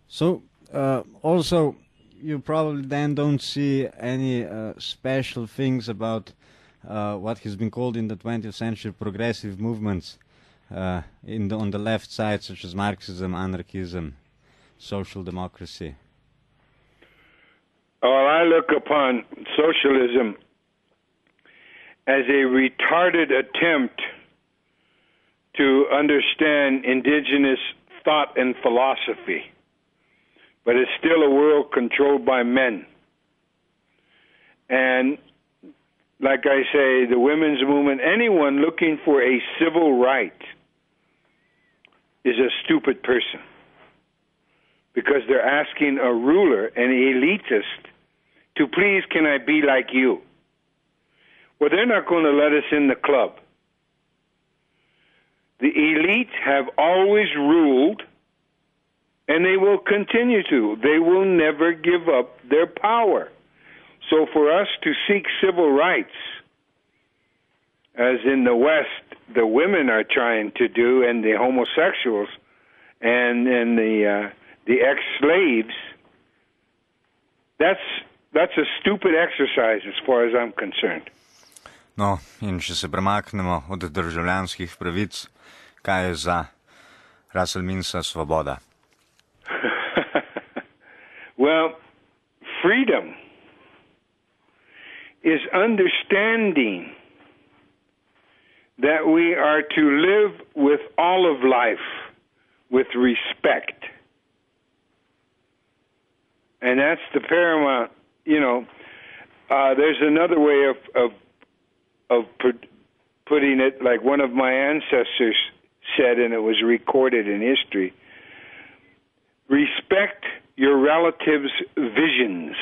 So, also, you probably then don't see any special things about what has been called in the 20th century progressive movements on the left side, such as Marxism, anarchism, social democracy. Well, I look upon socialism as a retarded attempt to understand indigenous thought and philosophy, but it's still a world controlled by men. And like I say, the women's movement, anyone looking for a civil right is a stupid person, because they're asking a ruler, an elitist, to please, can I be like you? Well, they're not going to let us in the club. The elite have always ruled, and they will continue to. They will never give up their power. So for us to seek civil rights, as in the West, the women are trying to do, and the homosexuals, and the ex-slaves, that's a stupid exercise as far as I'm concerned. No, in če se premaknemo od državljanskih pravic, kaj je za Russell Minsa svoboda? Well, freedom is understanding that we are to live with all of life with respect. And that's the paramount, there's another way of putting it, like one of my ancestors said, and it was recorded in history: respect your relatives' visions.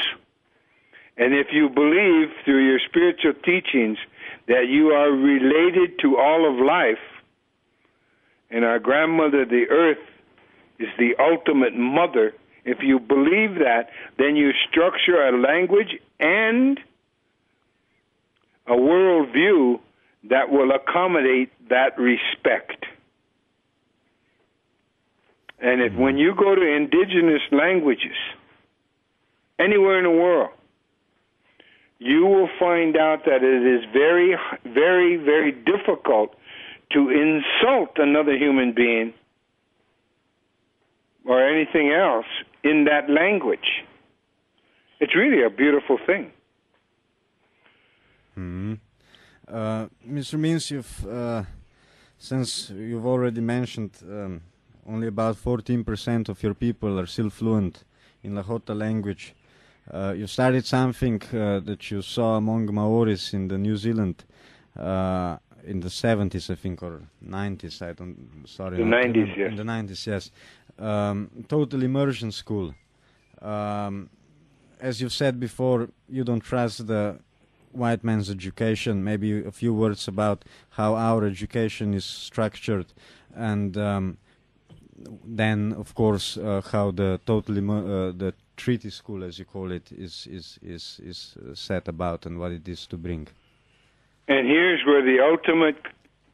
And if you believe through your spiritual teachings that you are related to all of life, and our grandmother, the earth, is the ultimate mother, if you believe that, then you structure a language and a worldview that will accommodate that respect. And if when you go to indigenous languages anywhere in the world, you will find out that it is very, very, very difficult to insult another human being or anything else in that language. It's really a beautiful thing. Mm-hmm. Mr. Means, since you've already mentioned only about 14% of your people are still fluent in Lakotah language, you started something that you saw among Maoris in the New Zealand in the 70s, I think, or 90s. The 90s, yes. In the 90s, yes. Total immersion school. As you've said before, you don't trust the white man's education. Maybe a few words about how our education is structured, and then, of course, how the the treaty school, as you call it, is set about, and what it is to bring. And here's where the ultimate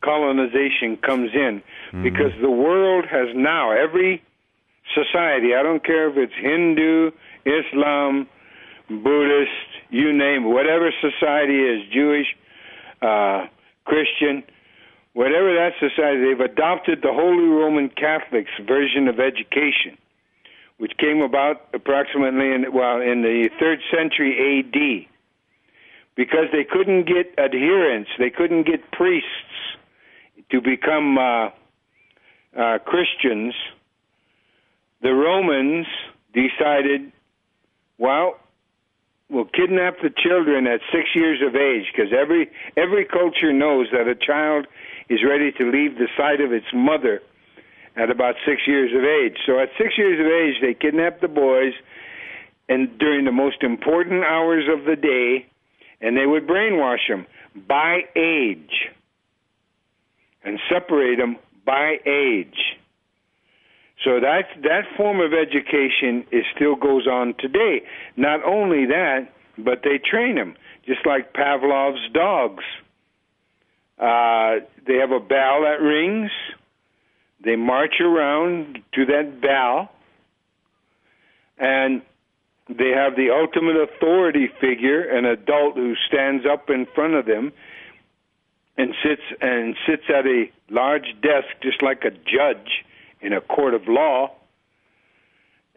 colonization comes in, because the world has now, every society, I don't care if it's Hindu, Islam, Buddhist, you name it, whatever society is, Jewish, Christian, whatever that society, they've adopted the Holy Roman Catholic's version of education, which came about approximately in the 3rd century A.D., because they couldn't get adherents, they couldn't get priests to become Christians. The Romans decided, we'll kidnap the children at 6 years of age, because every culture knows that a child is ready to leave the side of its mother at about 6 years of age. So at 6 years of age, they kidnapped the boys, and during the most important hours of the day, and they would brainwash them by age and separate them by age. So that form of education still goes on today. Not only that, but they train them, just like Pavlov's dogs. They have a bell that rings. They march around to that bell, And they have the ultimate authority figure, an adult who stands up in front of them and sits at a large desk, just like a judge in a court of law.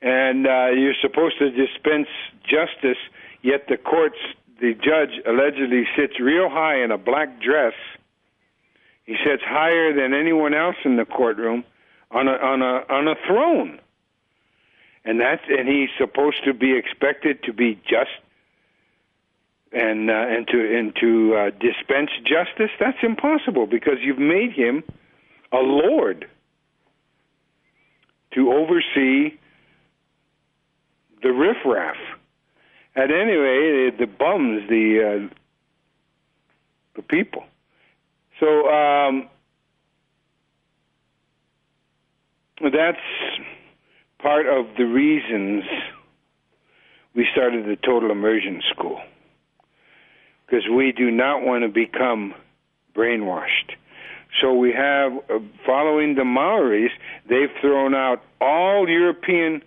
And you're supposed to dispense justice, yet the judge allegedly sits real high in a black dress. He sits higher than anyone else in the courtroom on a throne. And he's supposed to be expected to be just and to dispense justice. That's impossible, because you've made him a lord to oversee the riffraff. At any rate, the bums, the people. So that's part of the reasons we started the Total Immersion School, because we do not want to become brainwashed. So we have, following the Maoris, they've thrown out all European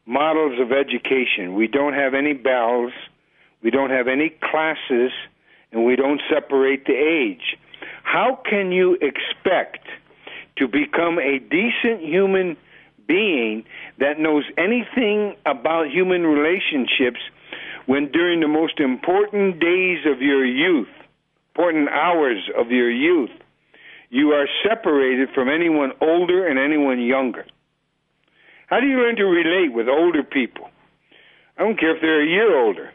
models of education. We don't have any bells, we don't have any classes, and we don't separate the age. How can you expect to become a decent human being that knows anything about human relationships when during the most important days of your youth, important hours of your youth, you are separated from anyone older and anyone younger? How do you learn to relate with older people? I don't care if they're a year older.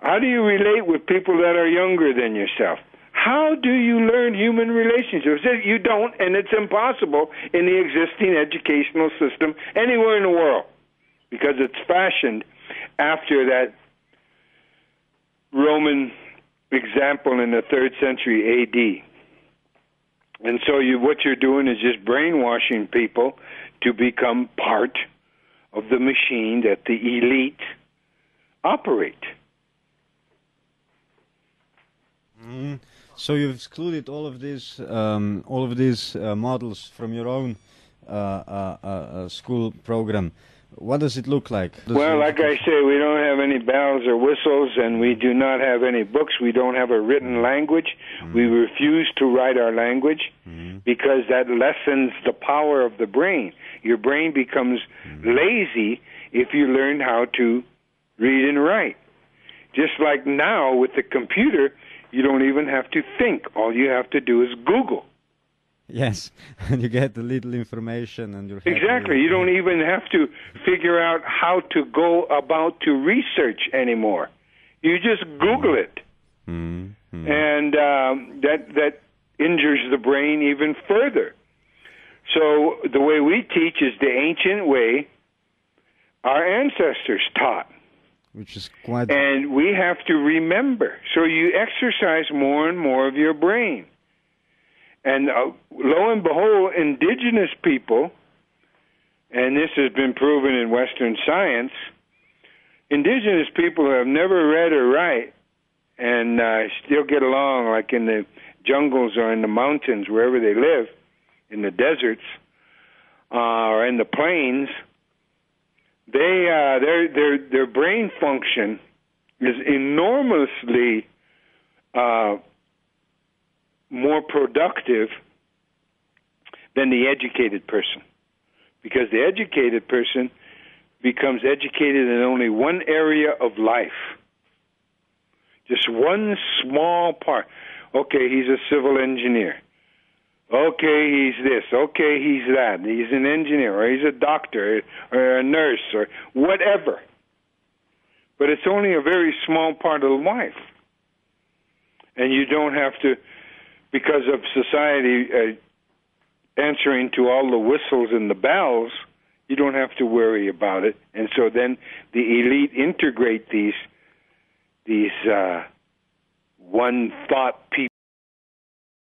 How do you relate with people that are younger than yourself? How do you learn human relationships? You don't, and it's impossible in the existing educational system anywhere in the world, because it's fashioned after that Roman example in the 3rd century A.D. And so what you're doing is just brainwashing people to become part of the machine that the elite operate. Mm. So you've excluded all of these models from your own school program. What does it look like? Well, like I say, we don't have any bells or whistles, and we do not have any books. We don't have a written language. Mm-hmm. We refuse to write our language because that lessens the power of the brain. Your brain becomes lazy if you learn how to read and write. Just like now with the computer, you don't even have to think. All you have to do is Google. Yes, and you get the little information, and you're exactly. You don't even have to figure out how to go about to research anymore. You just Google it, and that injures the brain even further. So the way we teach is the ancient way our ancestors taught, which is quite. And we have to remember. So you exercise more and more of your brain. And lo and behold, indigenous people, and this has been proven in Western science, indigenous people who have never read or write and still get along, like in the jungles or in the mountains, wherever they live, in the deserts or in the plains, their brain function is enormously more productive than the educated person, because the educated person becomes educated in only one area of life, just one small part. Okay, he's a civil engineer. Okay, he's this. Okay, he's that. He's an engineer, or he's a doctor, or a nurse, or whatever. But it's only a very small part of life. And you don't have to, because of society answering to all the whistles and the bells, you don't have to worry about it. And so then the elite integrate these one thought people